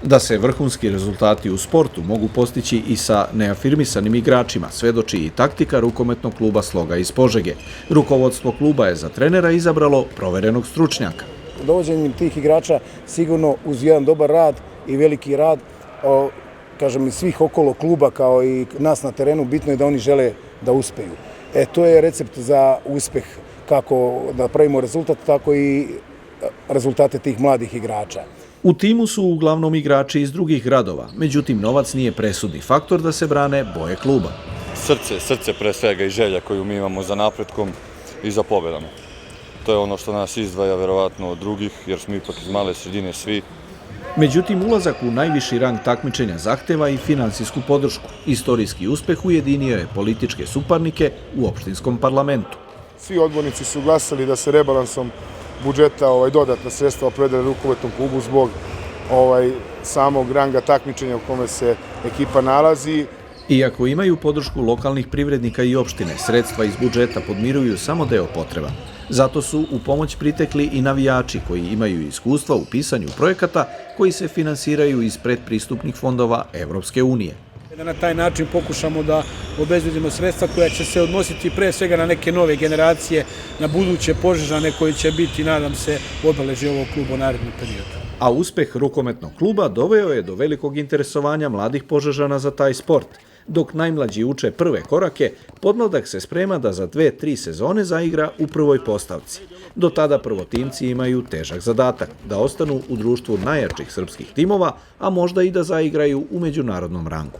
Da se vrhunski rezultati u sportu mogu postići i sa neafirmisanim igračima, svedoči i taktika rukometnog kluba Sloga iz Požege. Rukovodstvo kluba je za trenera izabralo proverenog stručnjaka. Dovođenjem tih igrača sigurno uz jedan dobar rad i veliki rad, kažem i svih okolo kluba kao i nas na terenu, bitno je da oni žele da uspeju. To je recept za uspeh, kako da pravimo rezultat, tako i rezultate tih mladih igrača. U timu su uglavnom igrači iz drugih gradova, međutim novac nije presudni faktor da se brane boje kluba. Srce pre svega i želja koju mi imamo za napretkom i za pobedama. To je ono što nas izdvaja verovatno od drugih, jer smo ipak iz male sredine svi. Međutim, ulazak u najviši rang takmičenja zahteva i finansijsku podršku. Istorijski uspeh ujedinio je političke suparnike u opštinskom parlamentu. Svi odbornici su glasali da se rebalansom budžeta dodatna sredstva opredele rukometnom klubu zbog samog ranga takmičenja u kome se ekipa nalazi. Iako imaju podršku lokalnih privrednika i opštine, sredstva iz budžeta podmiruju samo deo potreba. Zato su u pomoć pritekli i navijači koji imaju iskustva u pisanju projekata koji se finansiraju iz predpristupnih fondova Evropske unije. Da na taj način pokušamo da obezbedimo sredstva koja će se odnositi pre svega na neke nove generacije, na buduće Požežane koji će biti, nadam se, obeležje ovog kluba u narednom periodu. A uspeh rukometnog kluba doveo je do velikog interesovanja mladih Požežana za taj sport. Dok najmlađi uče prve korake, podmladak se sprema da za 2-3 sezone zaigra u prvoj postavci. Do tada prvotimci imaju težak zadatak, da ostanu u društvu najjačih srpskih timova, a možda i da zaigraju u međunarodnom rangu.